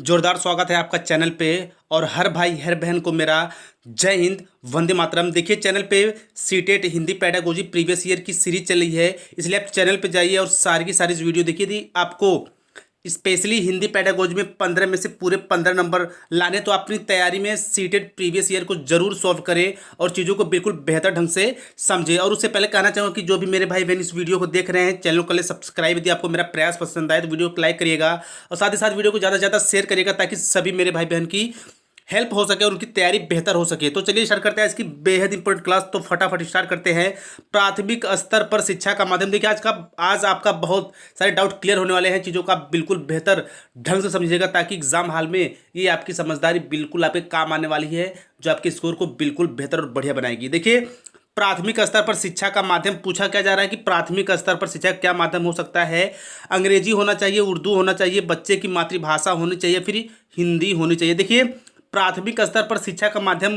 जोरदार स्वागत है आपका चैनल पे। और हर भाई हर बहन को मेरा जय हिंद, वंदे मातरम। देखिए चैनल पे CTET Hindi pedagogy previous year की सीरीज चल रही है, इसलिए आप चैनल पे जाइए और सारी की सारी वीडियो देखिए। यदि आपको स्पेशली हिंदी पेडागोजी में 15 में से पूरे 15 नंबर लाने, तो अपनी तैयारी में सीटेट प्रीवियस ईयर को जरूर सॉल्व करें और चीज़ों को बिल्कुल बेहतर ढंग से समझे। और उससे पहले कहना चाहूँगा कि जो भी मेरे भाई बहन इस वीडियो को देख रहे हैं, चैनल को ले सब्सक्राइब। यदि आपको मेरा प्रयास पसंद आए तो वीडियो को लाइक करिएगा और साथ ही साथ वीडियो को ज़्यादा से ज़्यादा शेयर करिएगा, ताकि सभी मेरे भाई बहन की हेल्प हो सके और उनकी तैयारी बेहतर हो सके। तो चलिए स्टार्ट करते हैं इसकी बेहद इंपॉर्टेंट क्लास। तो फटाफट स्टार्ट करते हैं। प्राथमिक स्तर पर शिक्षा का माध्यम। देखिए आज आपका बहुत सारे डाउट क्लियर होने वाले हैं। चीज़ों का बिल्कुल बेहतर ढंग से समझिएगा, ताकि एग्जाम हाल में ये आपकी समझदारी बिल्कुल आपके काम आने वाली है, जो आपके स्कोर को बिल्कुल बेहतर और बढ़िया बनाएगी। देखिए प्राथमिक स्तर पर शिक्षा का माध्यम पूछा क्या जा रहा है कि प्राथमिक स्तर पर शिक्षा क्या माध्यम हो सकता है। अंग्रेजी होना चाहिए, उर्दू होना चाहिए, बच्चे की मातृभाषा होनी चाहिए, फिर हिंदी होनी चाहिए। देखिए प्राथमिक स्तर पर शिक्षा का माध्यम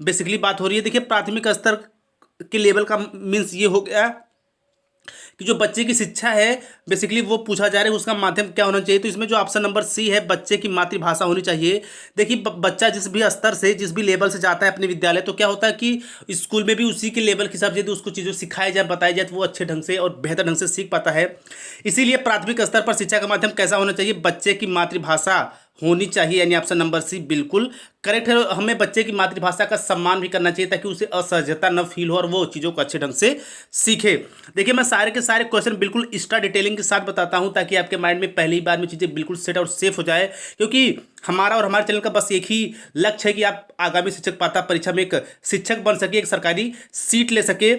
बेसिकली बात हो रही है। देखिए प्राथमिक स्तर के लेवल का मीन्स ये हो गया कि जो बच्चे की शिक्षा है बेसिकली वो पूछा जा रहा है, उसका माध्यम क्या होना चाहिए। तो इसमें जो ऑप्शन नंबर सी है, बच्चे की मातृभाषा होनी चाहिए। देखिए बच्चा जिस भी स्तर से, जिस भी लेवल से जाता है अपने विद्यालय, तो क्या होता है कि स्कूल में भी उसी के लेवल के हिसाब से यदि उसको चीज़ें सिखाई जाए, बताई जाए, तो वो अच्छे ढंग से और बेहतर ढंग से सीख पाता है। इसीलिए प्राथमिक स्तर पर शिक्षा का माध्यम कैसा होना चाहिए, बच्चे की मातृभाषा होनी चाहिए, यानी ऑप्शन नंबर सी बिल्कुल करेक्ट है। हमें बच्चे की मातृभाषा का सम्मान भी करना चाहिए, ताकि उसे असहजता न फील हो और वो चीज़ों को अच्छे ढंग से सीखे। देखिए मैं सारे के सारे क्वेश्चन बिल्कुल एक्स्ट्रा डिटेलिंग के साथ बताता हूं, ताकि आपके माइंड में पहली बार में चीज़ें बिल्कुल सेट और सेफ हो जाए। क्योंकि हमारा और हमारे चैनल का बस एक ही लक्ष्य है कि आप आगामी शिक्षक पात्रता परीक्षा में एक शिक्षक बन सके, एक सरकारी सीट ले सके।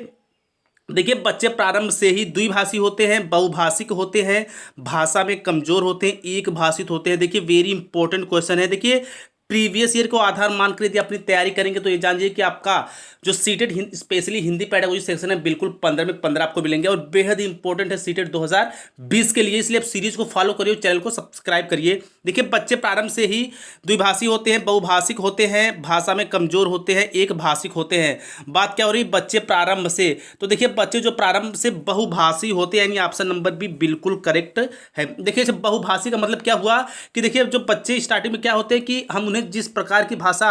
देखिए बच्चे प्रारंभ से ही द्विभाषी होते हैं, बहुभाषिक होते हैं, भाषा में कमजोर होते हैं, एक भाषित होते हैं। देखिए वेरी इंपॉर्टेंट क्वेश्चन है। देखिए प्रीवियस ईयर को आधार मानकर यदि अपनी तैयारी करेंगे, तो ये जानिए कि आपका जो seated specially Hindi pedagogy section है, बिल्कुल 15 में 15 आपको मिलेंगे और बेहद इंपॉर्टेंट है सीटेड 2020 के लिए। इसलिए आप सीरीज को फॉलो करिए और चैनल को सब्सक्राइब करिए। देखिए बच्चे प्रारंभ से ही द्विभाषी होते हैं, बहुभाषिक होते हैं, भाषा में कमजोर होते हैं, एक भाषिक होते हैं। बात क्या हो रही है, बच्चे प्रारंभ से। तो देखिए बच्चे जो प्रारंभ से बहुभाषी होते हैं, यानी ऑप्शन नंबर भी बिल्कुल करेक्ट है। देखिए जब बहुभाषी का मतलब क्या हुआ कि देखिए जो बच्चे स्टार्टिंग में क्या होते हैं कि हम उन्हें जिस प्रकार की भाषा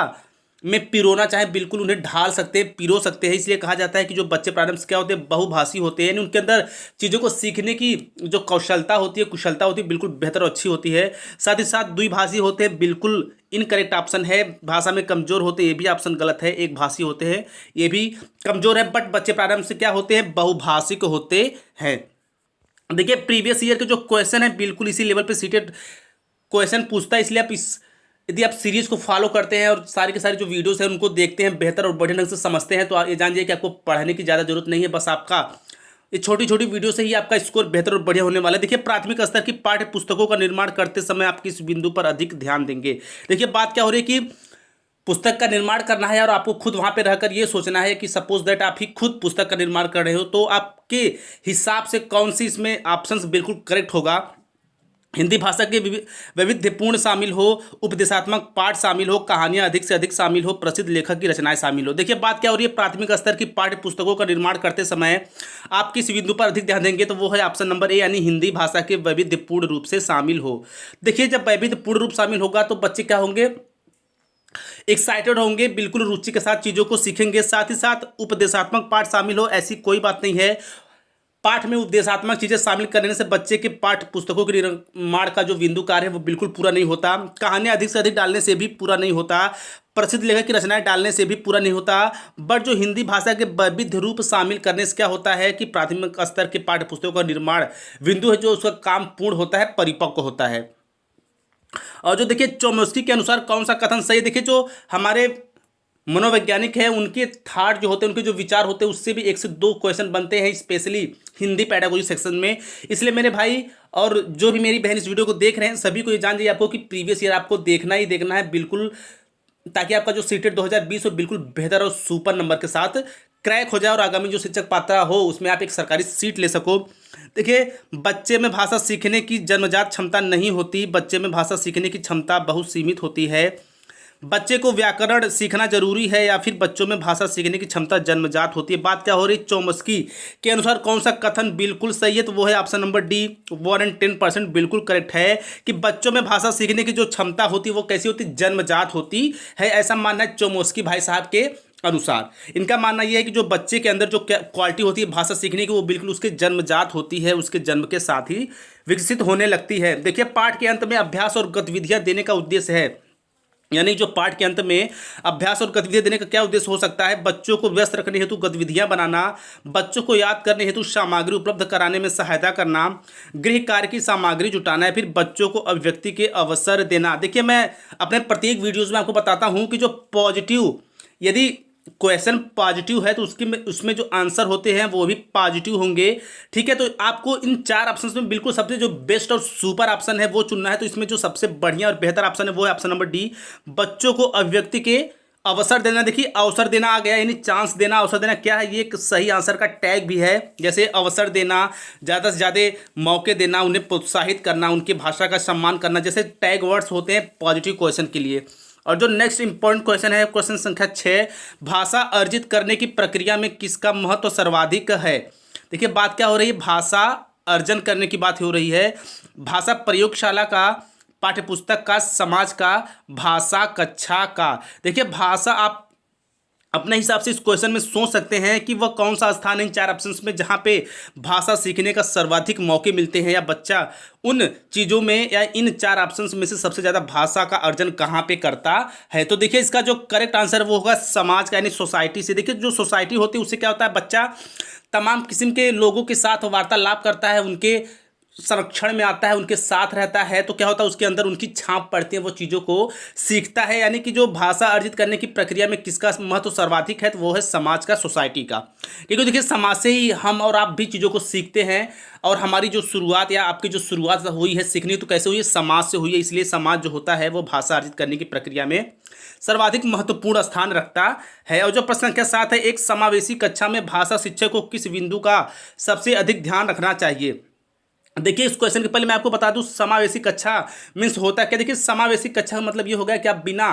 में पिरोना चाहे बिल्कुल उन्हें ढाल सकते हैं, पिरो सकते हैं। इसलिए कहा जाता है कि जो बच्चे प्रारंभ से क्या होते हैं, बहुभाषी होते हैं, यानी उनके अंदर चीज़ों को सीखने की जो कौशलता होती है, कुशलता होती है, बिल्कुल बेहतर और अच्छी होती है। साथ ही साथ द्विभाषी होते हैं, बिल्कुल इनकरेक्ट ऑप्शन है। भाषा में कमजोर होते हैं, ये भी ऑप्शन गलत है। एक भाषी होते हैं, ये भी कमजोर है। बट बच्चे प्रारंभ से क्या होते हैं, बहुभाषिक होते हैं। देखिए प्रीवियस ईयर के जो क्वेश्चन है बिल्कुल इसी लेवल पे सीटेड क्वेश्चन पूछता है। इसलिए आप इस यदि आप सीरीज को फॉलो करते हैं और सारी के सारी जो वीडियोस हैं उनको देखते हैं, बेहतर और बढ़िया ढंग से समझते हैं, तो आप ये जानिए कि आपको पढ़ने की ज़्यादा जरूरत नहीं है। बस आपका ये छोटी छोटी वीडियो से ही आपका स्कोर बेहतर और बढ़िया होने वाला है। देखिए प्राथमिक स्तर की पाठ्य पुस्तकों का निर्माण करते समय आप किस बिंदु पर अधिक ध्यान देंगे। देखिए बात क्या हो रही है कि पुस्तक का निर्माण करना है और आपको खुद वहाँ पे रहकर ये सोचना है कि सपोज दैट आप ही खुद पुस्तक का निर्माण कर रहे हो, तो आपके हिसाब से कौन सी इसमें ऑप्शंस बिल्कुल करेक्ट होगा। हिंदी भाषा के वैविध्यपूर्ण शामिल हो, उपदेशात्मक पाठ शामिल हो, कहानियां अधिक से अधिक शामिल हो, प्रसिद्ध लेखक की रचनाएं शामिल हो। देखिए बात क्या हो रही है, प्राथमिक स्तर की पाठ्य पुस्तकों का निर्माण करते समय आप किस बिंदु पर अधिक ध्यान देंगे, तो वो है ऑप्शन नंबर ए, यानी हिंदी भाषा के वैविध्यपूर्ण रूप से शामिल हो। देखिए जब वैविध्यपूर्ण रूप शामिल होगा तो बच्चे क्या होंगे, एक्साइटेड होंगे, बिल्कुल रुचि के साथ चीज़ों को सीखेंगे। साथ ही साथ उपदेशात्मक पाठ शामिल हो, ऐसी कोई बात नहीं है। पाठ में उपदेशात्मक चीजें शामिल करने से बच्चे के पाठ्य पुस्तकों के निर्माण का जो बिंदु कार्य है वो बिल्कुल पूरा नहीं होता। कहानियां अधिक से अधिक डालने से भी पूरा नहीं होता, प्रसिद्ध लेखक की रचनाएं डालने से भी पूरा नहीं होता। बट जो हिंदी भाषा के वैविध्य रूप शामिल करने से क्या होता है कि प्राथमिक स्तर के पाठ्य पुस्तकों का निर्माण बिंदु है, जो उसका काम पूर्ण होता है, परिपक्व होता है। और जो देखिए चोम्स्की के अनुसार कौन सा कथन सही है, देखिए जो हमारे मनोवैज्ञानिक है उनके थाट जो होते हैं, उनके जो विचार होते हैं, उससे भी एक से दो क्वेश्चन बनते हैं स्पेशली हिंदी पेडागोजी सेक्शन में। इसलिए मेरे भाई और जो भी मेरी बहन इस वीडियो को देख रहे हैं, सभी को ये जान जाइए आपको कि प्रीवियस ईयर आपको देखना ही देखना है बिल्कुल, ताकि आपका जो सीटेट 2020 हो बिल्कुल बेहतर और सुपर नंबर के साथ क्रैक हो जाए और आगामी जो शिक्षक पात्रता हो उसमें आप एक सरकारी सीट ले सको। देखिए बच्चे में भाषा सीखने की जन्मजात क्षमता नहीं होती, बच्चे में भाषा सीखने की क्षमता बहुत सीमित होती है। बच्चे को व्याकरण सीखना जरूरी है या फिर बच्चों में भाषा सीखने की क्षमता जन्मजात होती है। बात क्या हो रही है, चोम्स्की के अनुसार कौन सा कथन बिल्कुल सही है, तो वो है ऑप्शन नंबर डी 110% बिल्कुल करेक्ट है कि बच्चों में भाषा सीखने की जो क्षमता होती है वो कैसी होती है, जन्मजात होती है। ऐसा मानना है चोम्स्की भाई साहब के अनुसार। इनका मानना यह है कि जो बच्चे के अंदर जो क्वालिटी होती है भाषा सीखने की वो बिल्कुल उसके जन्मजात होती है, उसके जन्म के साथ ही विकसित होने लगती है। देखिए पाठ के अंत में अभ्यास और गतिविधियां देने का उद्देश्य है, यानी जो पाठ के अंत में अभ्यास और गतिविधियां देने का क्या उद्देश्य हो सकता है, बच्चों को व्यस्त रखने हेतु गतिविधियां बनाना, बच्चों को याद करने हेतु सामग्री उपलब्ध कराने में सहायता करना, गृह कार्य की सामग्री जुटाना है, फिर बच्चों को अभिव्यक्ति के अवसर देना। देखिए मैं अपने प्रत्येक वीडियोज में आपको बताता हूं कि जो पॉजिटिव, यदि क्वेश्चन पॉजिटिव है तो उसमें जो आंसर होते हैं वो भी पॉजिटिव होंगे। ठीक है, तो आपको इन 4 ऑप्शंस में बिल्कुल सबसे जो बेस्ट और सुपर ऑप्शन है वो चुनना है। तो इसमें जो सबसे बढ़िया और बेहतर ऑप्शन है वो है ऑप्शन नंबर डी, बच्चों को अभिव्यक्ति के अवसर देना। देखिए अवसर देना आ गया, यानी चांस देना, अवसर देना क्या है, ये एक सही आंसर का टैग भी है। जैसे अवसर देना, ज़्यादा से ज़्यादा मौके देना, उन्हें प्रोत्साहित करना, उनकी भाषा का सम्मान करना, जैसे टैग वर्ड्स होते हैं पॉजिटिव क्वेश्चन के लिए। और जो नेक्स्ट इंपॉर्टेंट क्वेश्चन है, क्वेश्चन संख्या 6, भाषा अर्जित करने की प्रक्रिया में किसका महत्व सर्वाधिक है। देखिए बात क्या हो रही है, भाषा अर्जन करने की बात हो रही है। भाषा प्रयोगशाला का, पाठ्यपुस्तक का, समाज का, भाषा कक्षा का। देखिए भाषा आप अपने हिसाब से इस क्वेश्चन में सोच सकते हैं कि वह कौन सा स्थान है इन 4 ऑप्शंस में जहां पे भाषा सीखने का सर्वाधिक मौके मिलते हैं, या बच्चा उन चीज़ों में या इन 4 ऑप्शंस में से सबसे ज़्यादा भाषा का अर्जन कहां पे करता है। तो देखिए इसका जो करेक्ट आंसर वो होगा समाज का, यानी सोसाइटी से। देखिए जो सोसाइटी होती है उससे क्या होता है, बच्चा तमाम किस्म के लोगों के साथ वार्तालाप करता है, उनके संरक्षण में आता है, उनके साथ रहता है, तो क्या होता है उसके अंदर उनकी छाप पड़ती है, वो चीज़ों को सीखता है। यानी कि जो भाषा अर्जित करने की प्रक्रिया में किसका महत्व सर्वाधिक है, तो वो है समाज का, सोसाइटी का। क्योंकि देखिए समाज से ही हम और आप भी चीज़ों को सीखते हैं, और हमारी जो शुरुआत या आपकी जो शुरुआत हुई है सीखनी, तो कैसे हुई है, समाज से हुई है। इसलिए समाज जो होता है वो भाषा अर्जित करने की प्रक्रिया में सर्वाधिक महत्वपूर्ण स्थान रखता है। और जो प्रश्न संख्या 7 है, एक समावेशी कक्षा में भाषा शिक्षक को किस बिंदु का सबसे अधिक ध्यान रखना चाहिए। देखिए इस क्वेश्चन के पहले मैं आपको बता दूं समावेशी कक्षा मीन्स होता है क्या। देखिए समावेशी कक्षा का मतलब ये हो गया कि आप बिना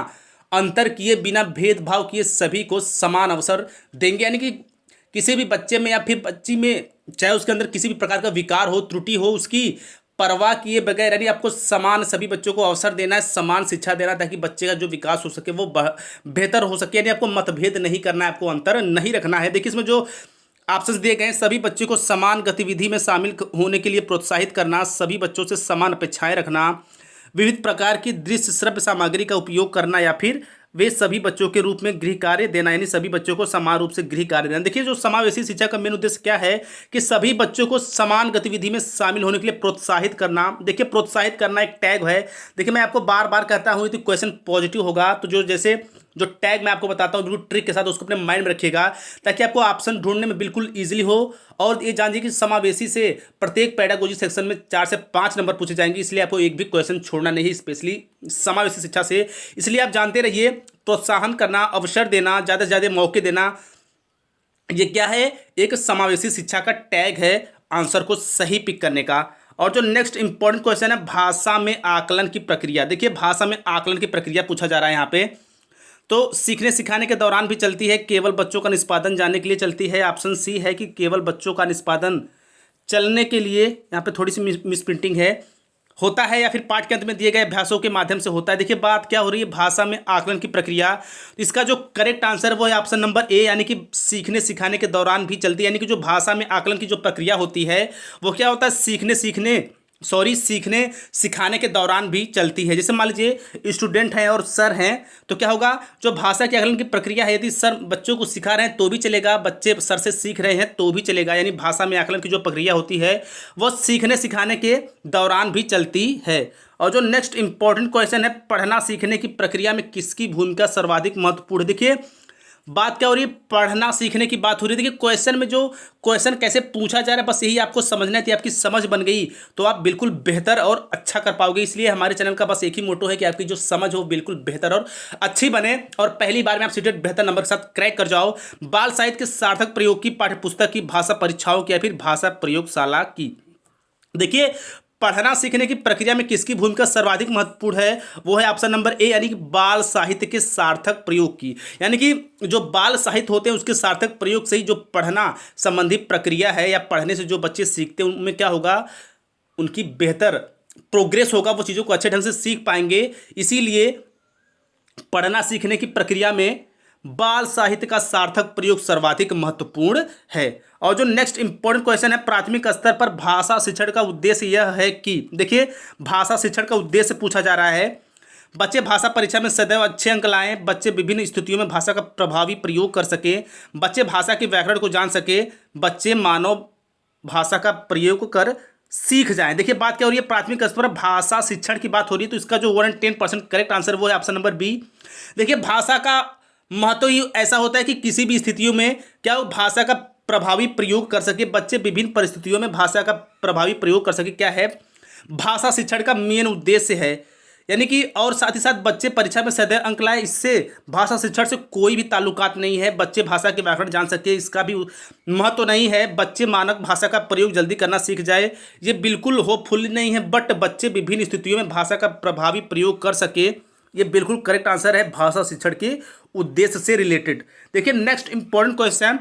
अंतर किए, बिना भेदभाव किए सभी को समान अवसर देंगे। यानी कि किसी भी बच्चे में या फिर बच्ची में, चाहे उसके अंदर किसी भी प्रकार का विकार हो, त्रुटि हो, उसकी परवाह किए बगैर, यानी आपको समान सभी बच्चों को अवसर देना है, समान शिक्षा देना, ताकि बच्चे का जो विकास हो सके वो बेहतर हो सके। यानी आपको मतभेद नहीं करना है, आपको अंतर नहीं रखना है। देखिए इसमें जो ऑप्शंस दिए गए हैं, सभी बच्चों को समान गतिविधि में शामिल होने के लिए प्रोत्साहित करना, सभी बच्चों से समान अपेक्षाएं रखना, विविध प्रकार की दृश्य श्रव्य सामग्री का उपयोग करना, या फिर वे सभी बच्चों के रूप में गृह कार्य देना, यानी सभी बच्चों को समान रूप से गृह कार्य देना। देखिए जो समावेशी शिक्षा का मेन उद्देश्य क्या है कि सभी बच्चों को समान गतिविधि में शामिल होने के लिए प्रोत्साहित करना। देखिए प्रोत्साहित करना एक टैग है। देखिए मैं आपको बार बार कहता हूँ तो क्वेश्चन पॉजिटिव होगा, तो जो जैसे जो टैग मैं आपको बताता हूँ बिल्कुल ट्रिक के साथ उसको अपने माइंड में रखिएगा, ताकि आपको ऑप्शन ढूंढने में बिल्कुल ईजिली हो। और ये जानिए कि समावेशी से प्रत्येक पेडागोजी सेक्शन में 4 से 5 नंबर पूछे जाएंगे, इसलिए आपको एक भी क्वेश्चन छोड़ना नहीं, स्पेशली समावेशी शिक्षा से। इसलिए आप जानते रहिए, प्रोत्साहन करना, अवसर देना, ज़्यादा से ज़्यादा मौके देना, ये क्या है, एक समावेशी शिक्षा का टैग है आंसर को सही पिक करने का। और जो नेक्स्ट इंपॉर्टेंट क्वेश्चन है, भाषा में आकलन की प्रक्रिया। देखिए भाषा में आकलन की प्रक्रिया पूछा जा रहा है यहाँ पे, तो सीखने सिखाने के दौरान भी चलती है, केवल बच्चों का निष्पादन जानने के लिए चलती है। ऑप्शन सी है कि केवल बच्चों का निष्पादन चलने के लिए, यहाँ पे थोड़ी सी मिस प्रिंटिंग है, होता है, या फिर पाठ के अंत में दिए गए अभ्यासों के माध्यम से होता है। देखिए बात क्या हो रही है, भाषा में आकलन की प्रक्रिया, तो इसका जो करेक्ट आंसर वो है ऑप्शन नंबर ए, यानी कि सीखने सिखाने के दौरान भी चलती है। यानी कि जो भाषा में आकलन की जो प्रक्रिया होती है वो क्या होता है, सीखने सिखाने के दौरान भी चलती है। जैसे मान लीजिए स्टूडेंट हैं और सर हैं, तो क्या होगा, जो भाषा के आकलन की प्रक्रिया है, यदि सर बच्चों को सिखा रहे हैं तो भी चलेगा, बच्चे सर से सीख रहे हैं तो भी चलेगा। यानी भाषा में आकलन की जो प्रक्रिया होती है वह सीखने सिखाने के दौरान भी चलती है। और जो नेक्स्ट इंपॉर्टेंट क्वेश्चन है, पढ़ना सीखने की प्रक्रिया में किसकी भूमिका सर्वाधिक महत्वपूर्ण। देखिए बात क्या हो रही है, पढ़ना सीखने की बात हो रही है। देखिए क्वेश्चन में जो क्वेश्चन कैसे पूछा जा रहा है, बस यही आपको समझना है। आपकी समझ बन गई तो आप बिल्कुल बेहतर और अच्छा कर पाओगे। इसलिए हमारे चैनल का बस एक ही मोटो है कि आपकी जो समझ हो बिल्कुल बेहतर और अच्छी बने, और पहली बार में आप सीटेट बेहतर नंबर के साथ क्रैक कर जाओ। बाल साहित्य के सार्थक प्रयोग की पाठ्यपुस्तक की, भाषा परीक्षाओं की, या फिर भाषा प्रयोगशाला की। देखिए पढ़ना सीखने की प्रक्रिया में किसकी भूमिका सर्वाधिक महत्वपूर्ण है, वो है ऑप्शन नंबर ए यानी कि बाल साहित्य के सार्थक प्रयोग की। यानी कि जो बाल साहित्य होते हैं उसके सार्थक प्रयोग से ही जो पढ़ना संबंधी प्रक्रिया है या पढ़ने से जो बच्चे सीखते हैं उनमें क्या होगा, उनकी बेहतर प्रोग्रेस होगा, वो चीज़ों को अच्छे ढंग से सीख पाएंगे। इसीलिए पढ़ना सीखने की प्रक्रिया में बाल साहित्य का सार्थक प्रयोग सर्वाधिक महत्वपूर्ण है। और जो नेक्स्ट इंपॉर्टेंट क्वेश्चन है, प्राथमिक स्तर पर भाषा शिक्षण का उद्देश्य यह है कि, देखिए भाषा शिक्षण का उद्देश्य पूछा जा रहा है, बच्चे भाषा परीक्षा में सदैव अच्छे अंक लाएं, बच्चे विभिन्न स्थितियों में भाषा का प्रभावी प्रयोग कर सके, बच्चे भाषा के व्याकरण को जान सके, बच्चे मानव भाषा का प्रयोग कर सीख जाएं। देखिए बात क्या हो रही है, प्राथमिक स्तर पर भाषा शिक्षण की बात हो रही है, तो इसका जो 110% करेक्ट आंसर वो है ऑप्शन नंबर बी। देखिए भाषा का महत्व ही ऐसा होता है कि किसी भी स्थितियों में क्या वो भाषा का प्रभावी प्रयोग कर सके, बच्चे विभिन्न परिस्थितियों में भाषा का प्रभावी प्रयोग कर सके, क्या है भाषा शिक्षण का मेन उद्देश्य है। यानी कि और साथ ही साथ बच्चे परीक्षा में सदैव अंक लाए, इससे भाषा शिक्षण से कोई भी ताल्लुकात नहीं है। बच्चे भाषा के व्याकरण जान सके, इसका भी महत्व नहीं है। बच्चे मानक भाषा का प्रयोग जल्दी करना सीख जाए, ये बिल्कुल होपफुल नहीं है। बट बच्चे विभिन्न स्थितियों में भाषा का प्रभावी प्रयोग कर सके, ये बिल्कुल करेक्ट आंसर है भाषा शिक्षण के उद्देश्य से रिलेटेड। देखिए नेक्स्ट इंपॉर्टेंट क्वेश्चन,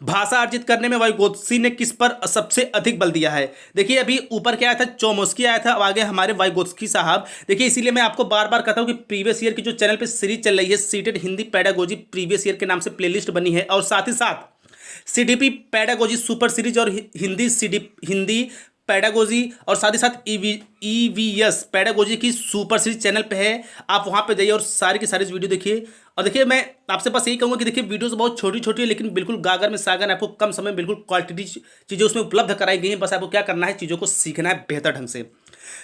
भाषा अर्जित करने में वाइगोत्स्की ने किस पर सबसे अधिक बल दिया है। देखिए अभी ऊपर क्या आया था, चोमस्की आया था, अब आगे हमारे वाइगोत्स्की साहब। देखिए इसीलिए मैं आपको बार बार कहता हूँ कि प्रीवियस ईयर की जो चैनल पे सीरीज चल रही है CTET Hindi pedagogy previous year के नाम से प्लेलिस्ट बनी है, और साथ ही साथ सीडीपी पेडागोजी सुपर सीरीज और हिंदी पेडागोजी और साथ ही साथ ईवीएस पेडागोजी की सुपर सीरीज चैनल पे है। आप वहाँ पे जाइए और सारी की सारी वीडियो देखिए। और देखिए मैं आपसे बस यही कहूँगा कि देखिए वीडियोस बहुत छोटी छोटी है, लेकिन बिल्कुल गागर में सागर, आपको कम समय में बिल्कुल क्वालिटी चीज़ें उसमें उपलब्ध कराई गई हैं। बस आपको क्या करना है, चीज़ों को सीखना है बेहतर ढंग से।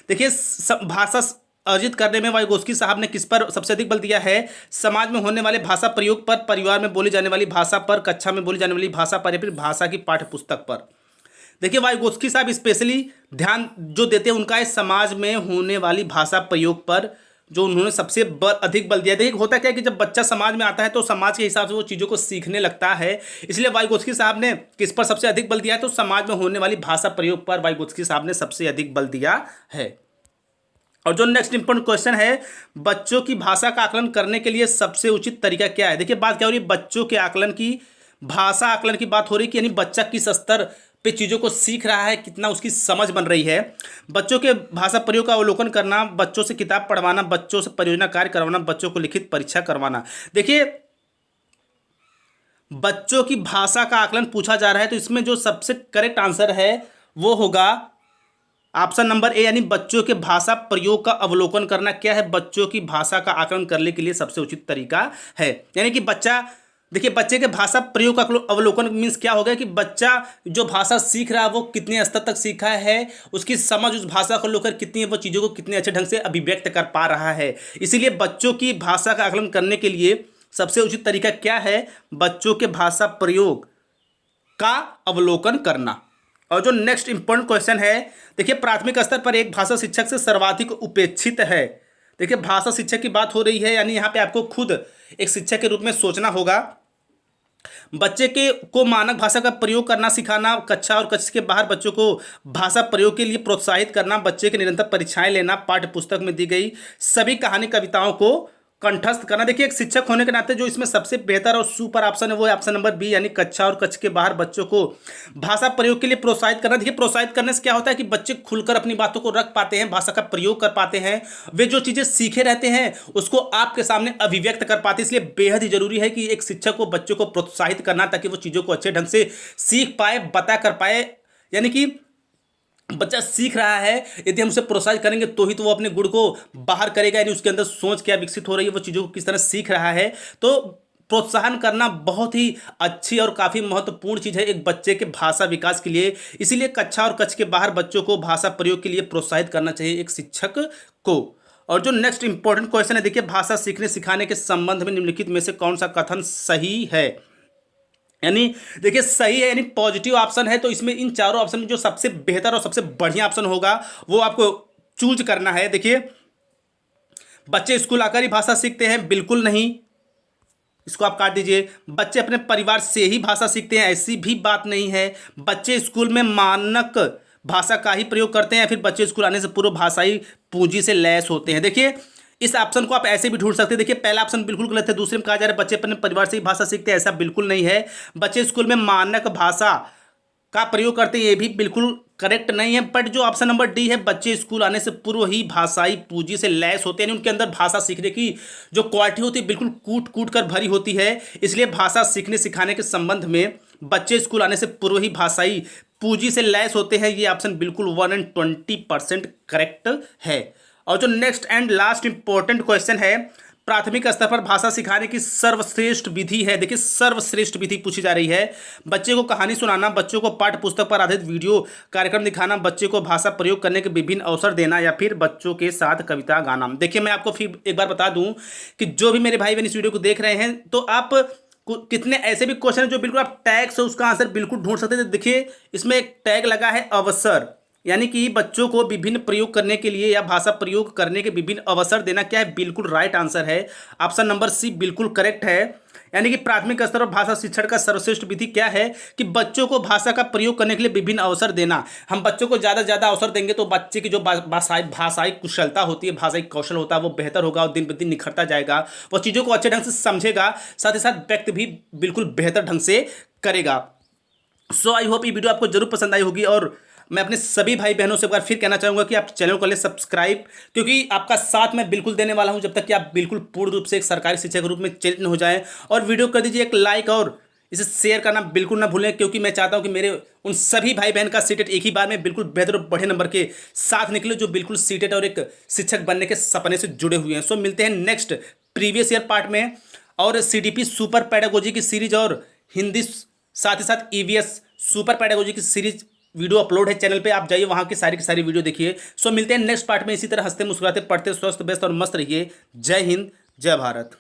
देखिए भाषा अर्जित करने में वाइगोत्स्की साहब ने किस पर सबसे अधिक बल दिया है, समाज में होने वाले भाषा प्रयोग पर, परिवार में बोली जाने वाली भाषा पर, कक्षा में बोली जाने वाली भाषा पर, या फिर भाषा की पाठ्य पुस्तक पर। देखिए वाइगोत्स्की साहब स्पेशली ध्यान जो देते हैं उनका है समाज में होने वाली भाषा प्रयोग पर, जो उन्होंने सबसे अधिक बल दिया। देखिए होता क्या है कि जब बच्चा समाज में आता है तो समाज के हिसाब से वो चीज़ों को सीखने लगता है, इसलिए वाइगोत्स्की साहब ने किस पर सबसे अधिक बल दिया है, तो समाज में होने वाली भाषा प्रयोग पर वाइगोत्स्की साहब ने सबसे अधिक बल दिया है। और जो नेक्स्ट इंपॉर्टेंट क्वेश्चन है, बच्चों की भाषा का आकलन करने के लिए सबसे उचित तरीका क्या है। देखिए बात क्या हो रही है, बच्चों के आकलन की, भाषा आकलन की बात हो रही है कि यानी बच्चा किस स्तर पे चीज़ों को सीख रहा है, कितना उसकी समझ बन रही है। बच्चों के भाषा प्रयोग का अवलोकन करना, बच्चों से किताब पढ़वाना, बच्चों से परियोजना कार्य करवाना, बच्चों को लिखित परीक्षा करवाना। देखिए बच्चों की भाषा का आकलन पूछा जा रहा है, तो इसमें जो सबसे करेक्ट आंसर है वो होगा ऑप्शन नंबर ए, यानी बच्चों के भाषा प्रयोग का अवलोकन करना। क्या है, बच्चों की भाषा का आकलन करने के लिए सबसे उचित तरीका है। यानी कि बच्चा, देखिए बच्चे के भाषा प्रयोग का अवलोकन मीन्स क्या हो गया कि बच्चा जो भाषा सीख रहा है वो कितने स्तर तक सीखा है, उसकी समझ उस भाषा को लेकर कितनी है, वो चीज़ों को कितने अच्छे ढंग से अभिव्यक्त कर पा रहा है। इसीलिए बच्चों की भाषा का आकलन करने के लिए सबसे उचित तरीका क्या है, बच्चों के भाषा प्रयोग का अवलोकन करना। और जो नेक्स्ट इंपॉर्टेंट क्वेश्चन है, देखिए प्राथमिक स्तर पर एक भाषा शिक्षक से सर्वाधिक उपेक्षित है। देखिए भाषा शिक्षक की बात हो रही है, यानी यहाँ पे आपको खुद एक शिक्षक के रूप में सोचना होगा। बच्चे के को मानक भाषा का प्रयोग करना सिखाना, कक्षा और कक्षा के बाहर बच्चों को भाषा प्रयोग के लिए प्रोत्साहित करना, बच्चे के निरंतर परीक्षाएं लेना, पाठ्य पुस्तक में दी गई सभी कहानी कविताओं को कंठस्थ करना। देखिए एक शिक्षक होने के नाते जो इसमें सबसे बेहतर और सुपर ऑप्शन है वो है ऑप्शन नंबर बी, यानी कक्षा और कक्षा के बाहर बच्चों को भाषा प्रयोग के लिए प्रोत्साहित करना। देखिए प्रोत्साहित करने से क्या होता है कि बच्चे खुलकर अपनी बातों को रख पाते हैं, भाषा का प्रयोग कर पाते हैं, वे जो चीज़ें सीखे रहते हैं उसको आपके सामने अभिव्यक्त कर पाते हैं। इसलिए बेहद ही जरूरी है कि एक शिक्षक को बच्चों को प्रोत्साहित करना, ताकि वो चीज़ों को अच्छे ढंग से सीख पाए, बता कर पाए। यानी कि बच्चा सीख रहा है, यदि हम उसे प्रोत्साहित करेंगे तो ही तो वो अपने गुण को बाहर करेगा, यानी उसके अंदर सोच क्या विकसित हो रही है, वो चीज़ों को किस तरह सीख रहा है। तो प्रोत्साहन करना बहुत ही अच्छी और काफ़ी महत्वपूर्ण चीज़ है एक बच्चे के भाषा विकास के लिए। इसीलिए कक्षा और कक्षा के बाहर बच्चों को भाषा प्रयोग के लिए प्रोत्साहित करना चाहिए एक शिक्षक को। और जो नेक्स्ट इंपॉर्टेंट क्वेश्चन है, देखिए भाषा सीखने सिखाने के संबंध में निम्नलिखित में से कौन सा कथन सही है। यानी देखिए सही है यानी पॉजिटिव ऑप्शन है, तो इसमें इन चारों ऑप्शन में जो सबसे बेहतर और सबसे बढ़िया ऑप्शन होगा वो आपको चूज करना है। देखिए बच्चे स्कूल आकर ही भाषा सीखते हैं, बिल्कुल नहीं, इसको आप काट दीजिए। बच्चे अपने परिवार से ही भाषा सीखते हैं, ऐसी भी बात नहीं है। बच्चे स्कूल में मानक भाषा का ही प्रयोग करते हैं या फिर बच्चे स्कूल आने से पूर्व भाषाई पूंजी से लैस होते हैं। देखिए इस ऑप्शन को आप ऐसे भी ढूंढ सकते हैं। देखिए पहला ऑप्शन बिल्कुल गलत है। दूसरे में कहा जा रहा है बच्चे अपने परिवार से ही भाषा सीखते हैं, ऐसा बिल्कुल नहीं है। बच्चे स्कूल में मानक भाषा का प्रयोग करते हैं, ये भी बिल्कुल करेक्ट नहीं है। बट जो ऑप्शन नंबर डी है, बच्चे स्कूल आने से पूर्व ही भाषाई पूंजी से लैस होते हैं, यानी उनके अंदर भाषा सीखने की जो क्वालिटी होती है बिल्कुल कूट कूट कर भरी होती है। इसलिए भाषा सीखने सिखाने के संबंध में बच्चे स्कूल आने से पूर्व ही भाषाई पूंजी से लैस होते हैं। ये ऑप्शन बिल्कुल 120% करेक्ट है। और जो next and last important question है, प्राथमिक स्तर पर भाषा सिखाने की सर्वश्रेष्ठ विधि है। देखिए सर्वश्रेष्ठ विधि पूछी जा रही है। बच्चे को कहानी सुनाना, बच्चों को पाठ्य पुस्तक पर आधारित वीडियो कार्यक्रम दिखाना, बच्चे को भाषा प्रयोग करने के विभिन्न अवसर देना, या फिर बच्चों के साथ कविता गाना। देखिए मैं आपको फिर एक बार बता दूं कि जो भी मेरे भाई बहन इस वीडियो को देख रहे हैं, तो आप कितने ऐसे भी क्वेश्चन है जो बिल्कुल आप टैग से उसका आंसर बिल्कुल ढूंढ सकते हैं। देखिए इसमें एक टैग लगा है अवसर, यानी कि बच्चों को विभिन्न प्रयोग करने के लिए या भाषा प्रयोग करने के विभिन्न अवसर देना क्या है, बिल्कुल राइट आंसर है। ऑप्शन नंबर सी बिल्कुल करेक्ट है। यानी कि प्राथमिक स्तर पर भाषा शिक्षण का सर्वश्रेष्ठ विधि क्या है कि बच्चों को भाषा का प्रयोग करने के लिए विभिन्न अवसर देना। हम बच्चों को ज़्यादा से ज़्यादा अवसर देंगे तो बच्चे की जो भाषाई कुशलता होती है, भाषाई कौशल होता है, वो बेहतर होगा और दिन प्रतिदिन निखरता जाएगा। वो चीज़ों को अच्छे ढंग से समझेगा, साथ ही साथ व्यक्त भी बिल्कुल बेहतर ढंग से करेगा। सो आई होप ये वीडियो आपको जरूर पसंद आई होगी। और मैं अपने सभी भाई बहनों से एक बार फिर कहना चाहूँगा कि आप चैनल को ले सब्सक्राइब, क्योंकि आपका साथ मैं बिल्कुल देने वाला हूं जब तक कि आप बिल्कुल पूर्ण रूप से एक सरकारी शिक्षक के रूप में चयनित न हो जाएं। और वीडियो कर दीजिए एक लाइक और इसे शेयर करना बिल्कुल ना भूलें, क्योंकि मैं चाहता हूं कि मेरे उन सभी भाई बहन का सीटेट एक ही बार में बिल्कुल बेहतर और बड़े नंबर के साथ निकले, जो बिल्कुल सीटेट और एक शिक्षक बनने के सपने से जुड़े हुए हैं। सो मिलते हैं नेक्स्ट प्रीवियस ईयर पार्ट में, और सीडीपी सुपर पेडागोजी की सीरीज और हिंदी साथ ही साथ ईवीएस सुपर पेडागोजी की सीरीज वीडियो अपलोड है चैनल पे, आप जाइए वहाँ की सारी वीडियो देखिए। सो मिलते हैं नेक्स्ट पार्ट में। इसी तरह हंसते मुस्कुराते पढ़ते स्वस्थ व्यस्त और मस्त रहिए। जय हिंद, जय भारत।